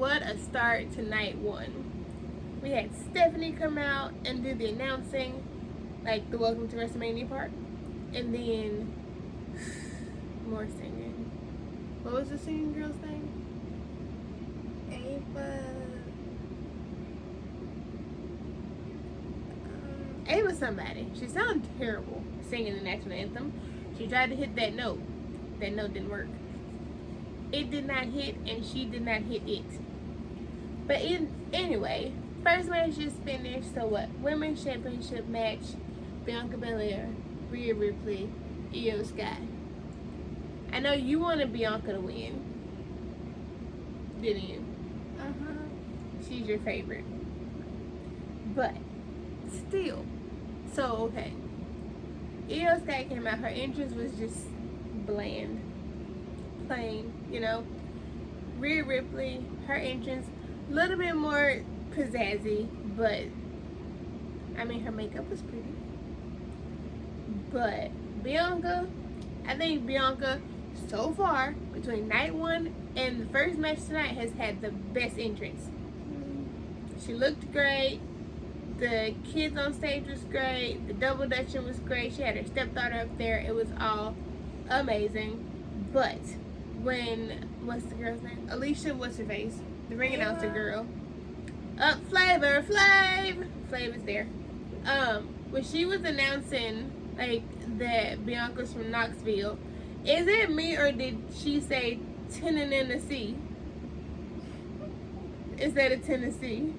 what a start to night one. We had Stephanie come out and do the announcing, like the Welcome to Wrestlemania part. And then more singing. What was the singing girl's name? Ava somebody. She sounded terrible singing the national anthem. She tried to hit that note. That note didn't work. It did not hit, and she did not hit it. But anyway, first match just finished. So what? Women's Championship match. Bianca Belair, Rhea Ripley, Io Sky. I know you wanted Bianca to win, didn't you? She's your favorite. But still, so okay. Io Sky came out. Her entrance was just bland, plain. You know. Rhea Ripley, her entrance a little bit more pizzazzy, but I mean her makeup was pretty. But Bianca, I think Bianca so far between night one and the first match tonight has had the best entrance. She looked great. The kids on stage was great. The double dutching was great. She had her stepdaughter up there. It was all amazing. But when, what's the girl's name? Alicia, what's her face? The ring announcer girl. Flav is there. When she was announcing like that Bianca's from Knoxville, is it me or did she say Tennessee instead of Tennessee?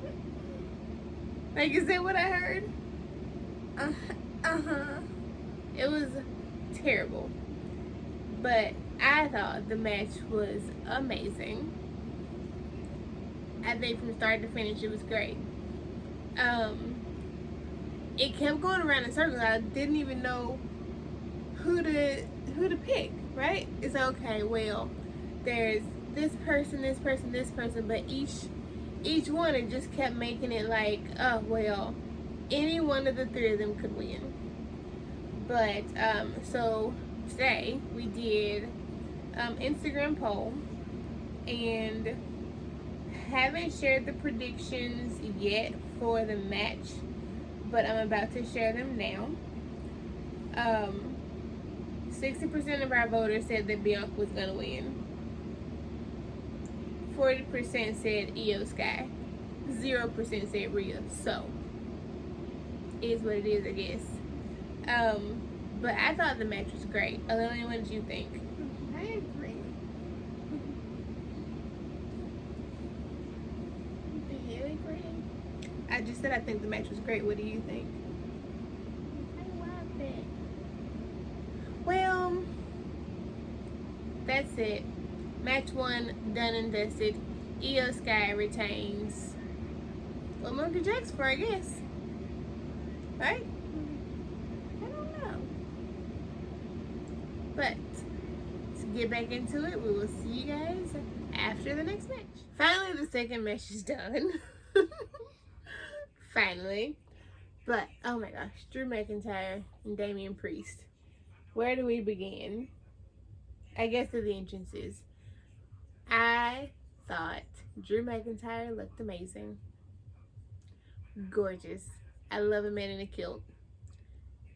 Like, is that what I heard? It was terrible. But I thought the match was amazing. I think from start to finish it was great. It kept going around in circles. I didn't even know who to pick, right? It's okay, well, there's this person, but each one, it just kept making it like, oh, well, any one of the three of them could win. But, so today we did Instagram poll, and haven't shared the predictions yet for the match, but I'm about to share them now. 60% of our voters said that Bianca was gonna win. 40% said Io Sky. 0% said Rhea. So, it is what it is, I guess. But I thought the match was great. Alana, what did you think? I agree. Do you agree? I just said I think the match was great. What do you think? I love it. Well, that's it. Match 1 done and dusted. Io Sky retains. What more could you ask for, I guess? Right? I don't know. But to get back into it, we will see you guys after the next match. Finally, the second match is done. Finally. But, oh my gosh, Drew McIntyre and Damien Priest. Where do we begin? I guess at the entrances. I thought Drew McIntyre looked amazing. Gorgeous. I love a man in a kilt.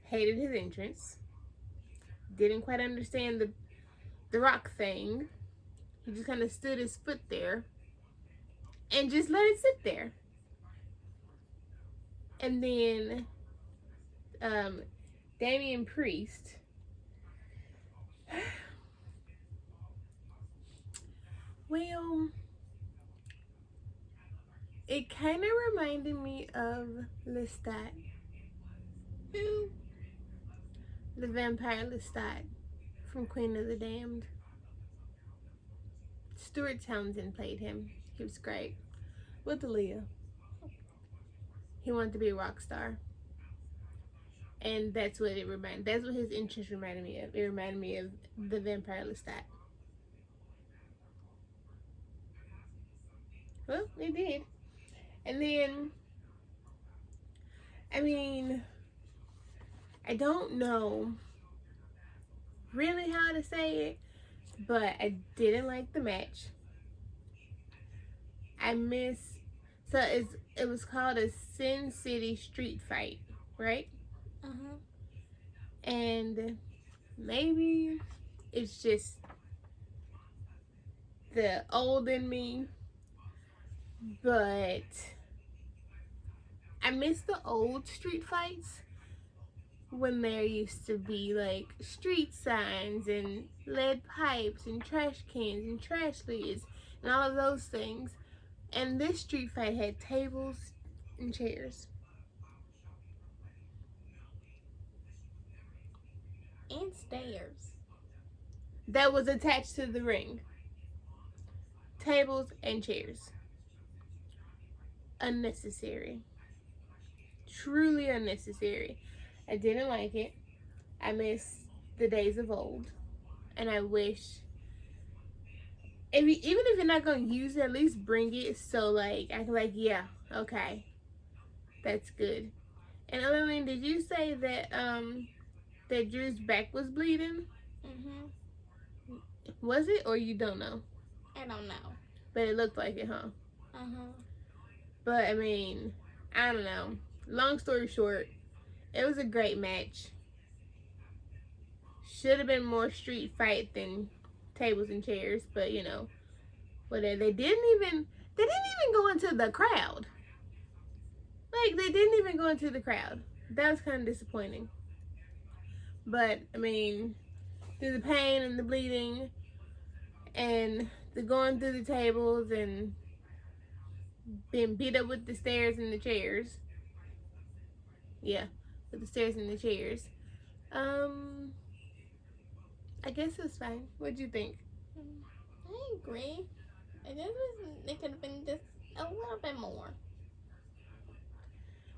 Hated his entrance. Didn't quite understand the rock thing. He just kind of stood his foot there and just let it sit there. And then Damien Priest. Well, it kind of reminded me of Lestat. Who? The vampire Lestat from Queen of the Damned. Stuart Townsend played him. He was great. With Aaliyah. He wanted to be a rock star. And that's what it reminded. That's what his interest reminded me of. It reminded me of the vampire Lestat. Well, it did. And then, I mean, I don't know really how to say it, but I didn't like the match. I miss. So it was called a Sin City Street Fight, right? And maybe it's just the old in me, but I miss the old street fights when there used to be like street signs and lead pipes and trash cans and trash lids and all of those things. And this street fight had tables and chairs. And stairs. That was attached to the ring. Tables and chairs. Unnecessary. Truly unnecessary. I didn't like it. I miss the days of old. And I wish, even if you're not going to use it, at least bring it so like I can like, yeah, okay. That's good. And Ellen, did you say that that Drew's back was bleeding? Was it, or you don't know? I don't know. But it looked like it, huh? But I mean, I don't know. Long story short, it was a great match. Should have been more street fight than tables and chairs, but you know, whatever. They didn't even go into the crowd. Like, they didn't even go into the crowd. That was kind of disappointing. But I mean, through the pain and the bleeding and the going through the tables and being beat up with the stairs and the chairs. Yeah, with the stairs and the chairs. I guess it was fine. What'd you think? I agree. It could have been just a little bit more.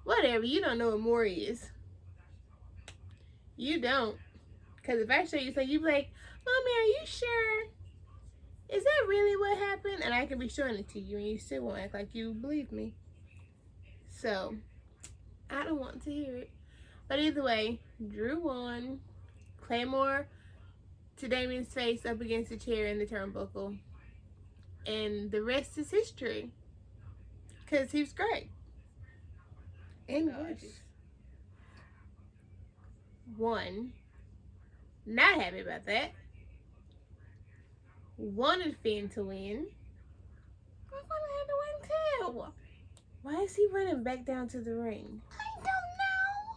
Whatever, you don't know what more is. You don't. Because if I show you something, you'd be like, Mommy, are you sure? Is that really what happened? And I can be showing it to you and you still won't act like you believe me. So, I don't want to hear it. But either way, Drew won. Claymore to Damien's face up against the chair in the turnbuckle. And the rest is history. Because he was great. And gorgeous. One. Not happy about that. Wanted Finn to win. I wanted him to win too. Why is he running back down to the ring? I don't know.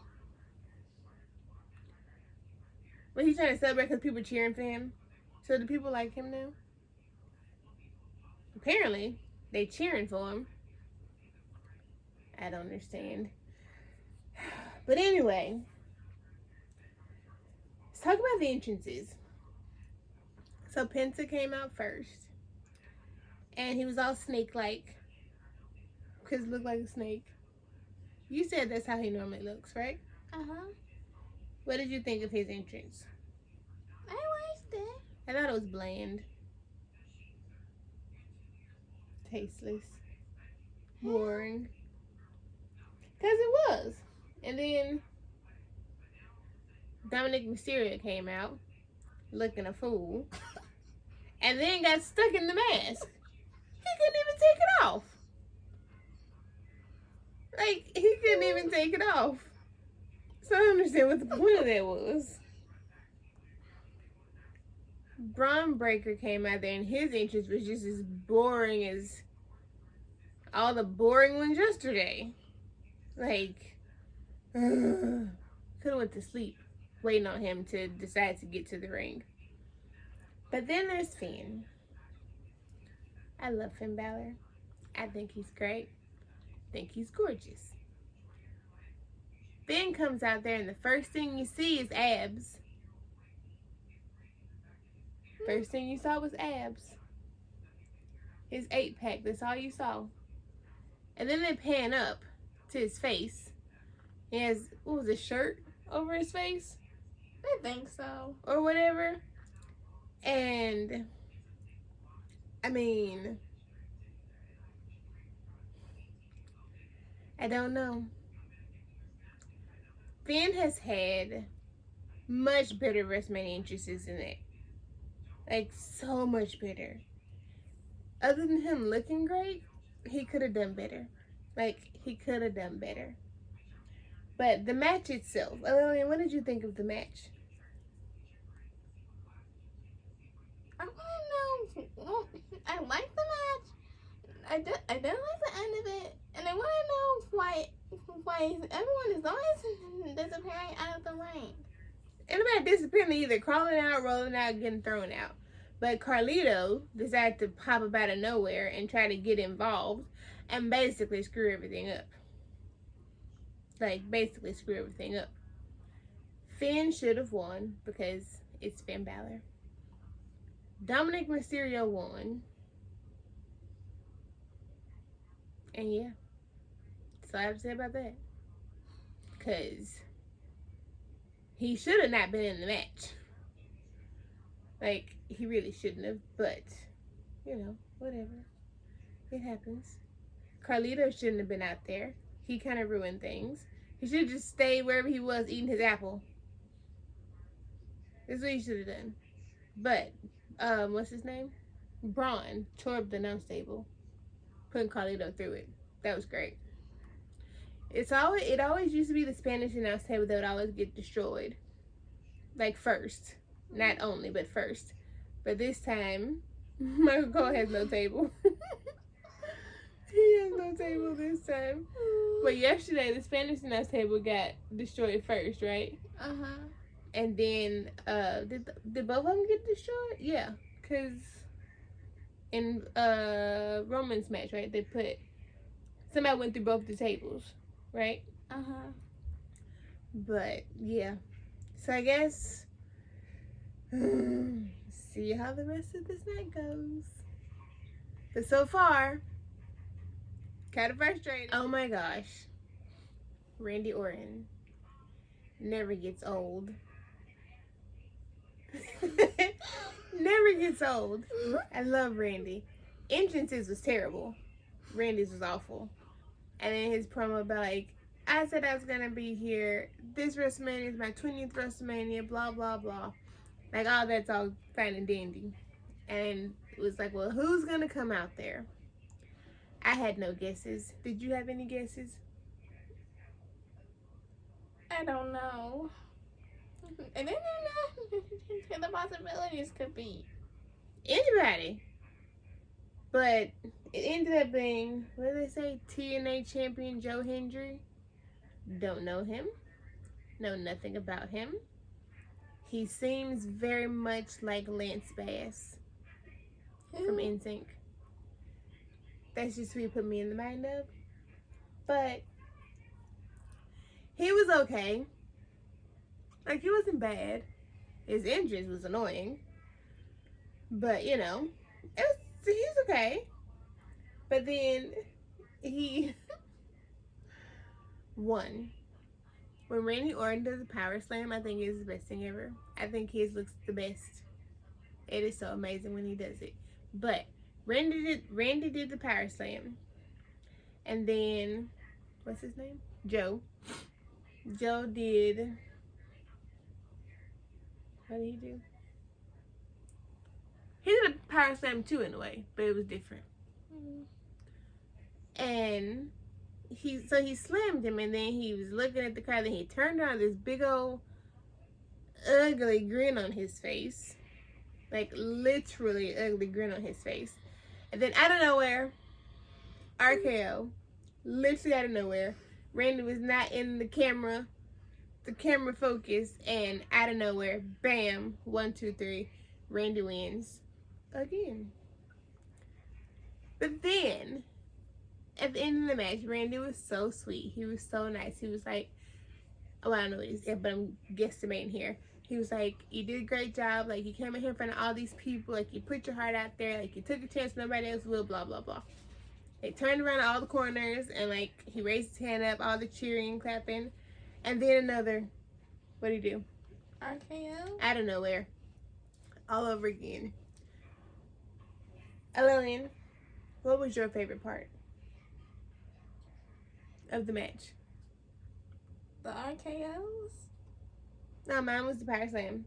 But he's trying to celebrate because people cheering for him. So do people like him now? Apparently, they cheering for him. I don't understand. But anyway, let's talk about the entrances. So Penta came out first. And he was all snake-like. Because he looked like a snake. You said that's how he normally looks, right? What did you think of his entrance? I liked it. I thought it was bland. Tasteless. Boring. Because it was. And then Dominick Mysterio came out looking a fool. And then got stuck in the mask. He couldn't even take it off. Like, he couldn't even take it off. So I don't understand what the point of that was. Bron Breaker came out there and his entrance was just as boring as all the boring ones yesterday. Like, could have went to sleep waiting on him to decide to get to the ring. But then there's Finn. I love Finn Balor. I think he's great. I think he's gorgeous. Finn comes out there and the first thing you see is abs. First thing you saw was abs. His 8-pack, that's all you saw. And then they pan up to his face. He has, what was it, shirt over his face? I think so. Or whatever. And, I mean, I don't know. Finn has had much better Wrestlemania entrances than that. Like, so much better. Other than him looking great, he could have done better. Like, he could have done better. But the match itself, Lillian, what did you think of the match? I want to know. Well, I like the match. I did like the end of it, and I want to know why everyone is always disappearing out of the ring. Anybody disappearing, either crawling out, rolling out, getting thrown out. But Carlito decided to pop up out of nowhere and try to get involved and basically screw everything up. Like, basically screw everything up. Finn should have won because it's Finn Balor. Dominick Mysterio won. And yeah. That's all I have to say about that. Because he should have not been in the match. Like, he really shouldn't have, but, you know, whatever. It happens. Carlito shouldn't have been out there. He kind of ruined things. He should have just stayed wherever he was eating his apple. That's what he should have done. But, what's his name? Bron tore up the announce table, putting Carlito through it. That was great. It always used to be the Spanish announce table that would always get destroyed. Like, first. Not only, but first. But this time, Michael Cole has no table. He has no table this time. But yesterday, the Spanish announce table got destroyed first, right? Uh-huh. And then, did both of them get destroyed? Yeah. Because in Roman's match, right, they put, somebody went through both the tables, right? Uh-huh. But, yeah. So I guess, see how the rest of this night goes. But so far, kind of frustrated. Oh my gosh. Randy Orton never gets old. Never gets old. I love Randy. Entrances was terrible. Randy's was awful. And then his promo about, like, I said I was gonna be here. This WrestleMania is my 20th WrestleMania, blah, blah, blah. Like, all that's all fine and dandy. And it was like, well, who's gonna come out there? I had no guesses. Did you have any guesses? I don't know. I didn't know the possibilities could be. Anybody. But it ended up being, what did they say? TNA champion Joe Hendry. Don't know him. Know nothing about him. He seems very much like Lance Bass from NSYNC. That's just who he put me in the mind of. But he was okay. Like, he wasn't bad. His entrance was annoying. But, you know, he's okay. But then he won. When Randy Orton does a power slam, I think it's the best thing ever. I think his looks the best. It is so amazing when he does it. But Randy did the power slam. And then, what's his name? Joe did, what did he do? He did a power slam too in a way, but it was different. And he slammed him, and then he was looking at the crowd, and he turned around, this big old ugly grin on his face. Like, literally ugly grin on his face. And then out of nowhere, RKO, literally out of nowhere, Randy was not in the camera focus, and out of nowhere, bam, 1, 2, 3, Randy wins again. But then, at the end of the match, Randy was so sweet. He was so nice. He was like, oh, I don't know what he said, but I'm guesstimating here. He was like, you did a great job. Like, you came in here in front of all these people. Like, you put your heart out there. Like, you took a chance nobody else will, blah, blah, blah. They turned around all the corners, and, like, he raised his hand up, all the cheering, clapping. And then another, what'd he do? RKO? Out of nowhere. All over again. Lillian, what was your favorite part of the match? The RKOs? No, mine was the power slam.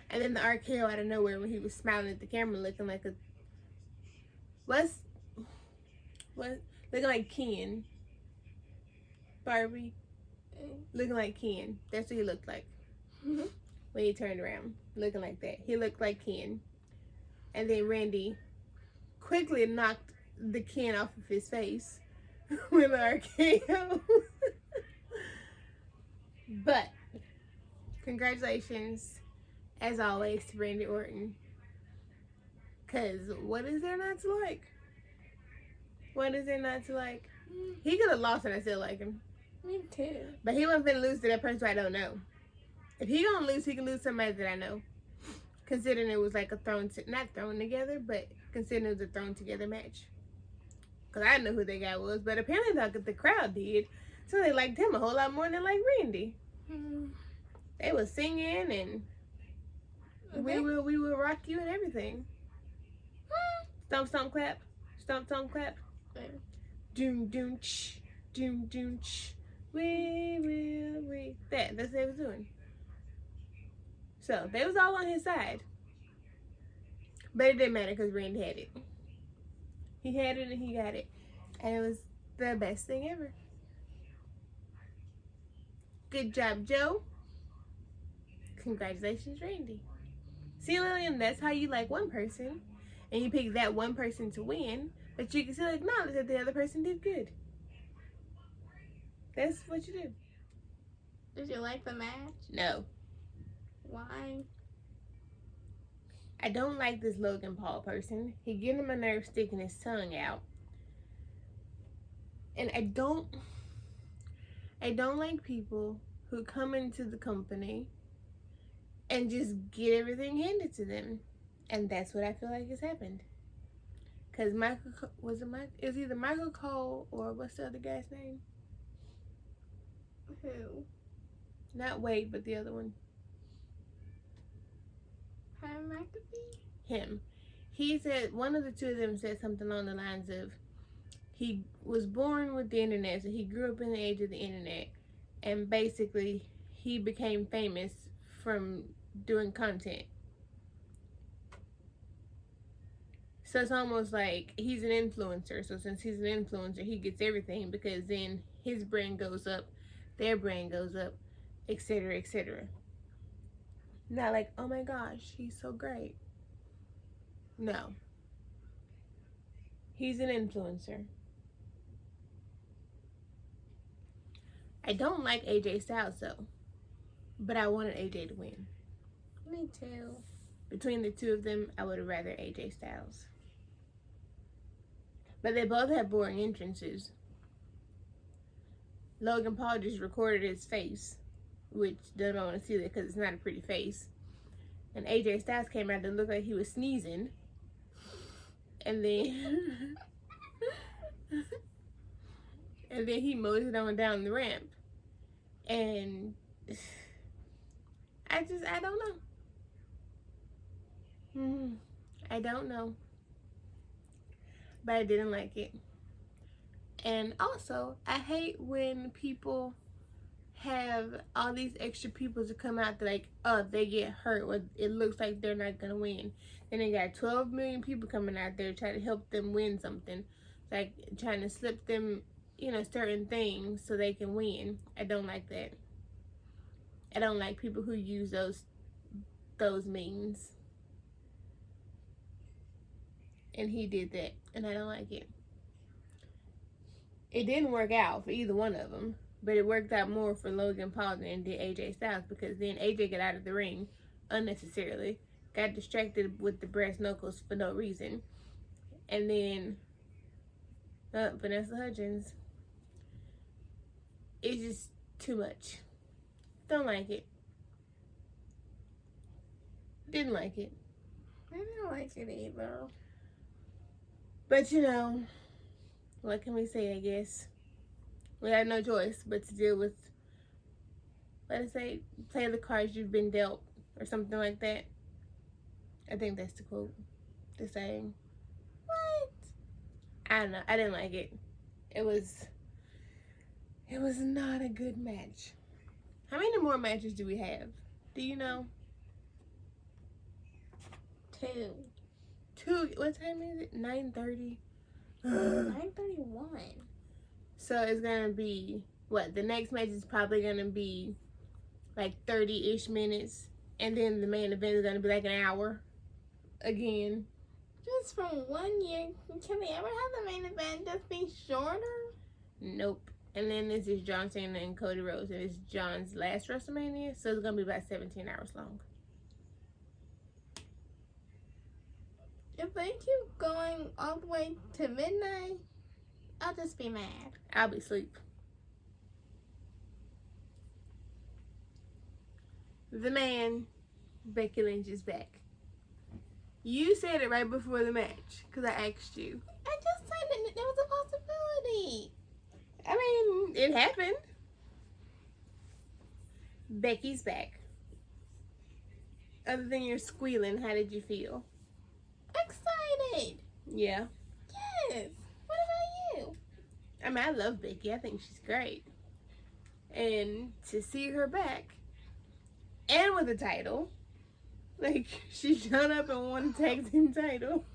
And then the RKO out of nowhere when he was smiling at the camera looking like a... Looking like Ken. Barbie. Looking like Ken. That's what he looked like. When he turned around. Looking like that. He looked like Ken. And then Randy quickly knocked the Ken off of his face with an RKO. But, congratulations, as always, to Randy Orton. Because what is there not to like? What is there not to like? He could have lost and I still like him. Me too. But he wasn't going to lose to that person I don't know. If he going to lose, he can lose somebody that I know. Considering it was like a not thrown together, but considering it was a thrown together match. Because I didn't know who that guy was, but apparently the crowd did. So they liked him a whole lot more than like Randy. They was singing and we will rock you and everything. Stomp, stomp, clap. Stomp, stomp, clap. Doom, doom, ch. Doom, doom, ch. We. That's what they was doing. So, they was all on his side. But it didn't matter because Randy had it. He had it and he got it. And it was the best thing ever. Good job, Joe. Congratulations, Randy. See, Lillian, that's how you like one person. And you pick that one person to win. But you can still acknowledge that the other person did good. That's what you do. Did you like the match? No. Why? I don't like this Logan Paul person. He getting on my nerves sticking his tongue out. And I don't like people who come into the company and just get everything handed to them. And that's what I feel like has happened. Because it was either Michael Cole or what's the other guy's name? Who? Not Wade, but the other one. Him. He said, one of the two of them said something along the lines of, he was born with the internet, so he grew up in the age of the internet. And basically, he became famous from doing content. So it's almost like he's an influencer. So since he's an influencer, he gets everything because then his brand goes up, their brand goes up, etc., etc. Not like, oh my gosh, he's so great. No. He's an influencer. I don't like AJ Styles though, but I wanted AJ to win. Me too. Between the two of them, I would have rather AJ Styles. But they both have boring entrances. Logan Paul just recorded his face, which doesn't want to see that because it's not a pretty face. And AJ Styles came out and looked like he was sneezing. And then and then he moseyed on down the ramp. And I don't know. I don't know. But I didn't like it. And also, I hate when people have all these extra people to come out that like, oh, they get hurt or it looks like they're not gonna win. Then they got 12 million people coming out there trying to help them win something. Like trying to slip them, certain things so they can win. I don't like that. I don't like people who use those means. And he did that, and I don't like it. It didn't work out for either one of them, but it worked out more for Logan Paul than it did AJ Styles because then AJ got out of the ring unnecessarily, got distracted with the brass knuckles for no reason, and then Vanessa Hudgens. It's just too much. Don't like it. Didn't like it. I didn't like it either. But what can we say, I guess? We had no choice but to deal with, let us say, play the cards you've been dealt, or something like that. I think that's the quote, the saying. What? I don't know. I didn't like it. It was not a good match. How many more matches do we have? Do you know? 2. What time is it? 9:30. 9:31. won. So it's gonna be what? The next match is probably gonna be like 30-ish minutes, and then the main event is gonna be like an hour again. Just from 1 year, can we ever have the main event just be shorter? Nope. And then this is John Cena and Cody Rhodes, and it's John's last WrestleMania, so it's gonna be about 17 hours long. If they keep going all the way to midnight, I'll just be mad. I'll be asleep. The man, Becky Lynch, is back. You said it right before the match, because I asked you. I just said that there was a possibility. I mean, it happened. Becky's back. Other than your squealing, how did you feel? Excited. Yeah. Yes. What about you? I mean, I love Becky. I think she's great. And to see her back, and with a title, like, she showed up and won a tag team title.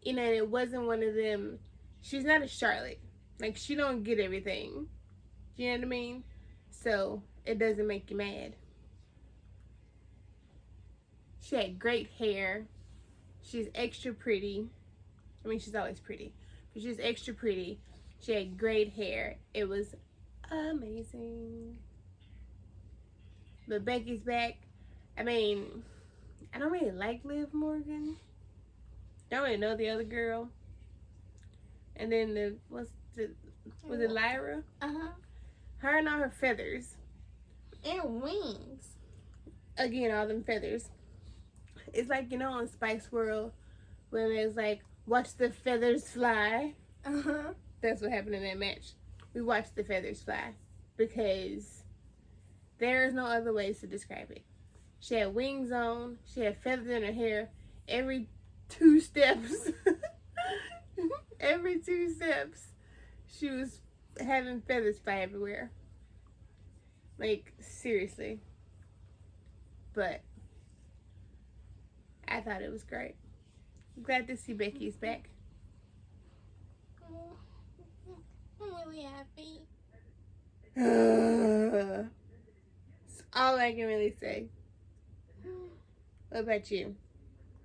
You know, it wasn't one of them. She's not a Charlotte. Like, she don't get everything. You know what I mean? So, it doesn't make you mad. She had great hair. She's extra pretty. I mean, she's always pretty. But she's extra pretty. She had great hair. It was amazing. But Becky's back. I mean, I don't really like Liv Morgan. Don't really know the other girl. And then was it Lyra? Uh-huh. Her and all her feathers. And wings. Again, all them feathers. It's like, you know, on Spice World, when it's like, watch the feathers fly. Uh-huh. That's what happened in that match. We watched the feathers fly. Because there is no other ways to describe it. She had wings on. She had feathers in her hair. Every 2 steps. Every 2 steps. She was having feathers fly everywhere. Like, seriously. But I thought it was great. Glad to see Becky's back. I'm really happy. That's all I can really say. What about you?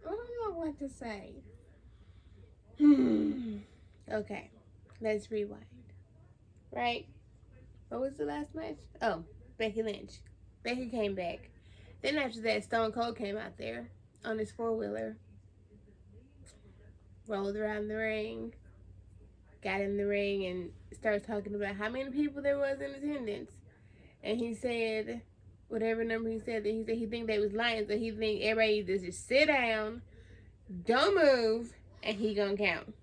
I don't know what to say. Okay, let's rewind. Right? What was the last match? Oh, Becky Lynch. Becky came back. Then after that, Stone Cold came out there on his 4-wheeler. Rolled around the ring. Got in the ring and started talking about how many people there was in attendance. And he said, whatever number he said, he said he think they was lying, so he think everybody just sit down, don't move, and he gonna count.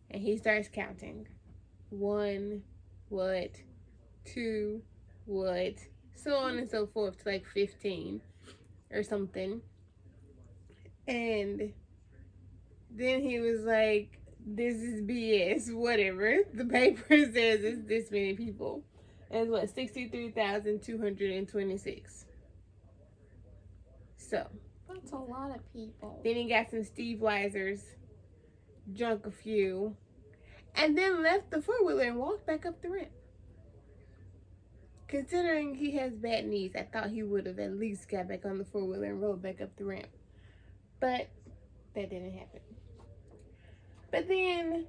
And he starts counting. 1, what, 2, what, so on and so forth to like 15 or something. And then he was like, this is BS, whatever. The paper says it's this many people. And it's what, 63,226. So. That's a lot of people. Then he got some Steve Weisers, drunk a few, and then left the 4-wheeler and walked back up the ramp. Considering he has bad knees, I thought he would have at least got back on the 4-wheeler and rode back up the ramp. But that didn't happen. But then,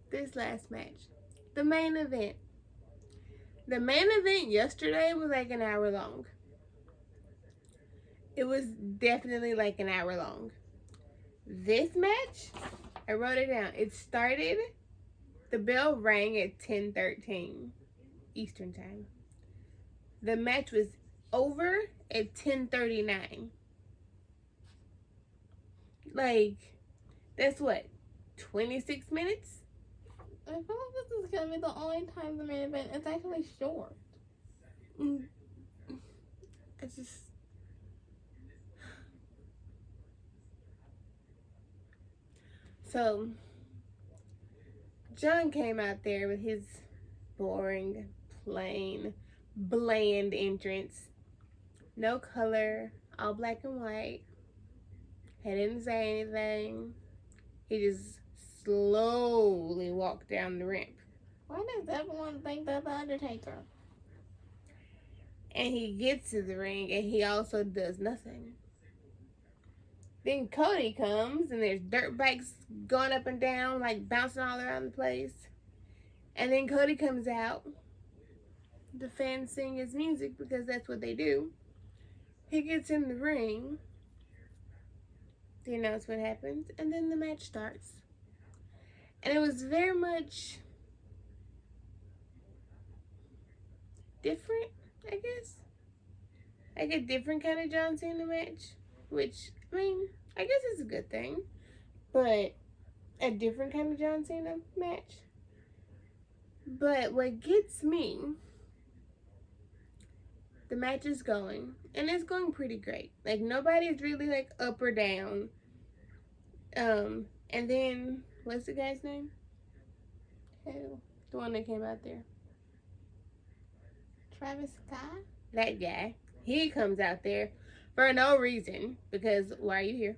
this last match, the main event. The main event yesterday was like an hour long. It was definitely like an hour long. This match, I wrote it down. It started, the bell rang at 10:13 Eastern time. The match was over at 10:39. Like, that's what, 26 minutes? I feel like this is gonna be the only time the main event is actually short. I just... So, John came out there with his boring, plain, bland entrance. No color, all black and white. He didn't say anything. He just slowly walked down the ramp. Why does everyone think they're the Undertaker? And he gets to the ring, and he also does nothing. Then Cody comes, and there's dirt bikes going up and down, like bouncing all around the place. And then Cody comes out. The fans sing his music because that's what they do. He gets in the ring. The announcement happens, and then the match starts. And it was very much different, I guess. Like a different kind of John Cena match. Which, I mean, I guess it's a good thing. But a different kind of John Cena match. But what gets me, the match is going. And it's going pretty great. Like, nobody's really, like, up or down. And then, what's the guy's name? Who? The one that came out there. Travis Scott? That guy. He comes out there for no reason. Because, why are you here?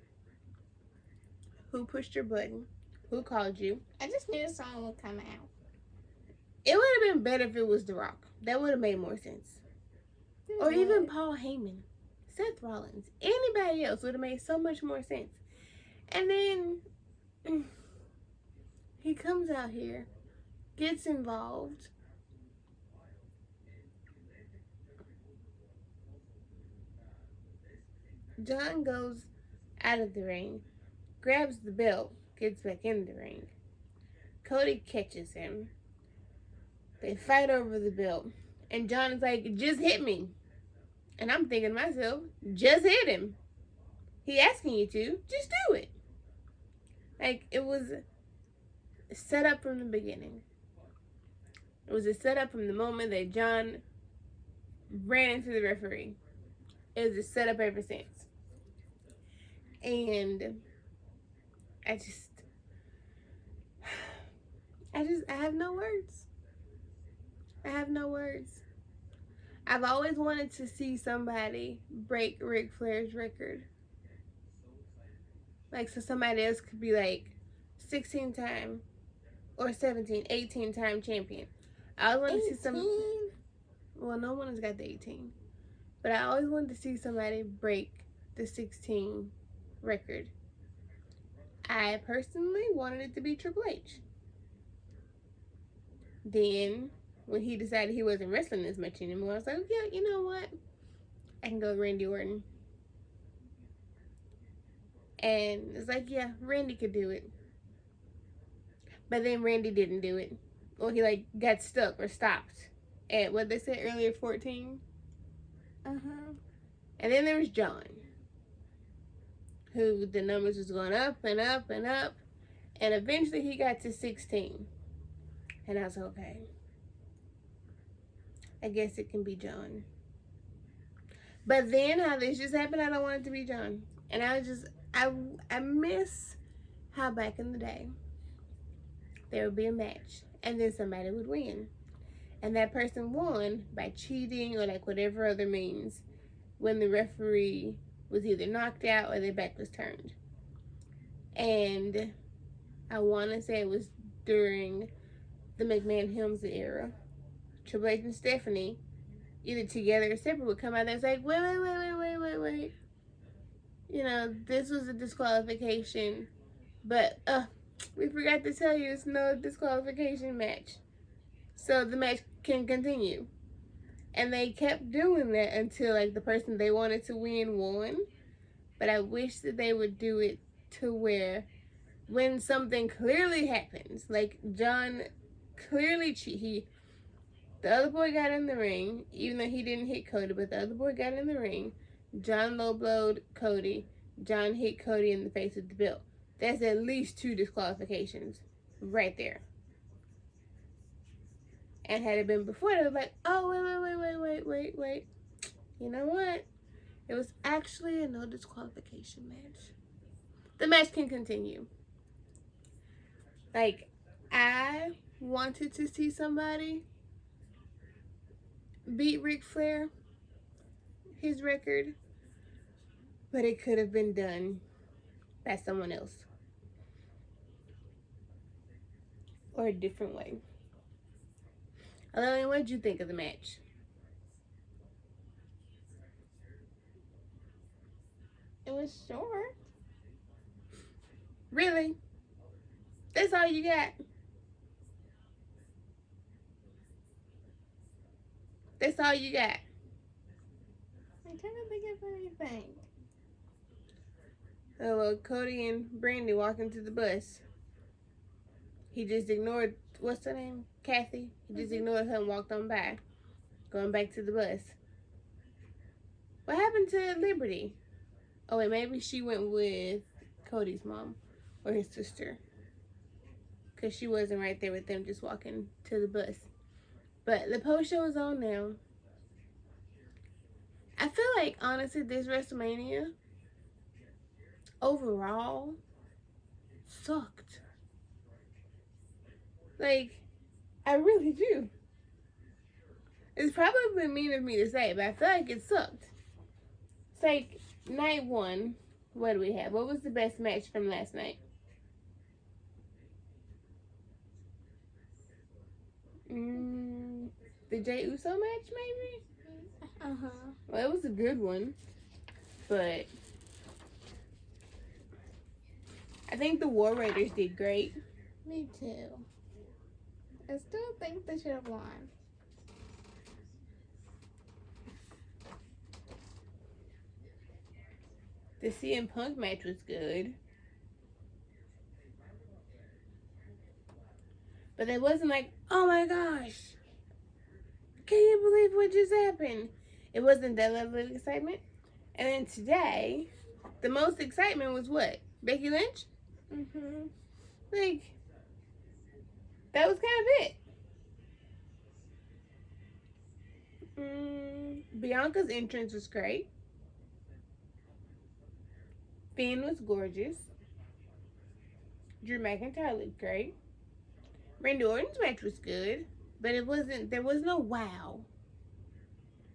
Who pushed your button? Who called you? I just knew the song would come out. It would have been better if it was The Rock. That would have made more sense. Or even Paul Heyman. Seth Rollins. Anybody else would have made so much more sense. And then he comes out here, gets involved. John goes out of the ring, grabs the belt, gets back in the ring. Cody catches him. They fight over the belt. And John is like, just hit me. And I'm thinking to myself, just hit him. He asking you to, just do it. Like, it was set up from the beginning. It was a setup from the moment that John ran into the referee. It was a setup ever since. And I have no words. I have no words. I've always wanted to see somebody break Ric Flair's record. Like, so somebody else could be like 16-time or 17, 18-time champion. I always wanted to see some. Well, no one has got the 18. But I always wanted to see somebody break the 16 record. I personally wanted it to be Triple H. Then, when he decided he wasn't wrestling as much anymore, I was like, yeah, you know what? I can go with Randy Orton. And it's like, yeah, Randy could do it. But then Randy didn't do it. Or he, like, got stuck or stopped at what they said earlier, 14. And then there was John, who the numbers was going up and up and up. And eventually he got to 16. And I was like, okay, I guess it can be John. But then how this just happened, I don't want it to be John. And I miss how back in the day there would be a match and then somebody would win. And that person won by cheating or like whatever other means when the referee was either knocked out or their back was turned. And I want to say it was during the McMahon-Helmsley era. Triple H and Stephanie, either together or separate, would come out there and say, wait. You know, this was a disqualification, but we forgot to tell you it's no disqualification match. So the match can continue. And they kept doing that until like the person they wanted to win won. But I wish that they would do it to where when something clearly happens, like John clearly the other boy got in the ring, even though he didn't hit Cody, but the other boy got in the ring. John low-blowed Cody. John hit Cody in the face with the belt. That's at least 2 disqualifications right there. And had it been before, they were like, oh, wait. You know what? It was actually a no disqualification match. The match can continue. Like, I wanted to see somebody beat Ric Flair, his record, but it could have been done That's someone else. Or a different way. Hello, what did you think of the match? It was short. Really? That's all you got? That's all you got? I'm trying to think of anything. Oh, well, Cody and Brandy walking to the bus. He just ignored, what's her name? Kathy. He just ignored her and walked on by. Going back to the bus. What happened to Liberty? Oh, wait, maybe she went with Cody's mom or his sister. Because she wasn't right there with them just walking to the bus. But the post show is on now. I feel like, honestly, this WrestleMania overall sucked. Like, I really do. It's probably mean of me to say, but I feel like it sucked. It's like, night one, what do we have? What was the best match from last night? The Jey Uso match, maybe? Well, it was a good one, but I think the War Raiders did great. Me too. I still think they should have won. The CM Punk match was good. But it wasn't like, oh my gosh, can you believe what just happened? It wasn't that level of excitement. And then today, the most excitement was what? Becky Lynch? Like, that was kind of it. Bianca's entrance was great. Finn was gorgeous. Drew McIntyre looked great. Randy Orton's match was good, but there was no wow.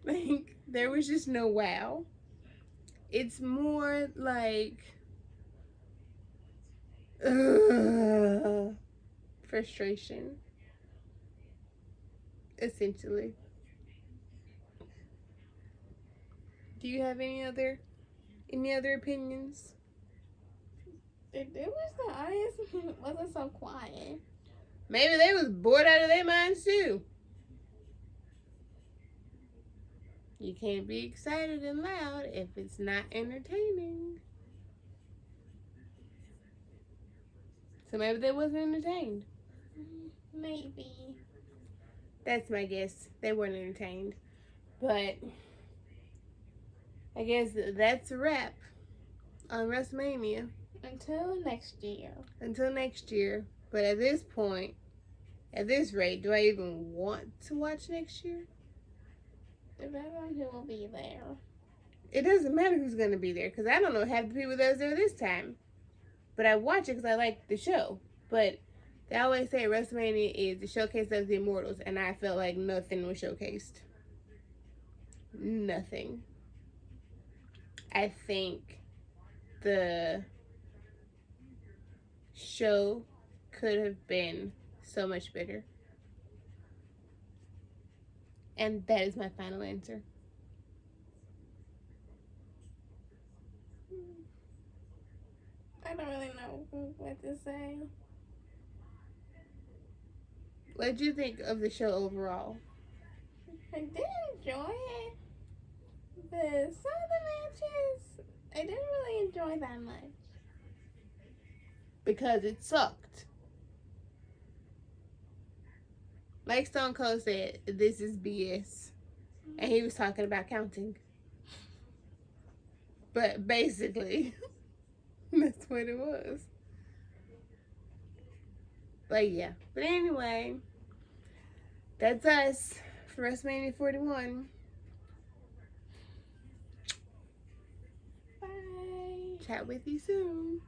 Like, there was just no wow. It's more like frustration, essentially. Do you have any other opinions? It wish the audience wasn't so quiet. Maybe they was bored out of their minds too. You can't be excited and loud if it's not entertaining. So maybe they wasn't entertained. Maybe. That's my guess. They weren't entertained. But I guess that's a wrap on WrestleMania. Until next year. But at this point, at this rate, do I even want to watch next year? Depends on who will be there. It doesn't matter who's going to be there, because I don't know half the people that was there this time. But I watch it because I like the show. But they always say WrestleMania is the showcase of the Immortals, and I felt like nothing was showcased. Nothing. I think the show could have been so much better. And that is my final answer. I don't really know what to say. What did you think of the show overall? I did enjoy it. But some of the matches, I didn't really enjoy that much. Because it sucked. Like Stone Cold said, this is BS. And he was talking about counting. But basically, that's what it was. But yeah. But anyway, that's us for WrestleMania 41. Bye. Chat with you soon.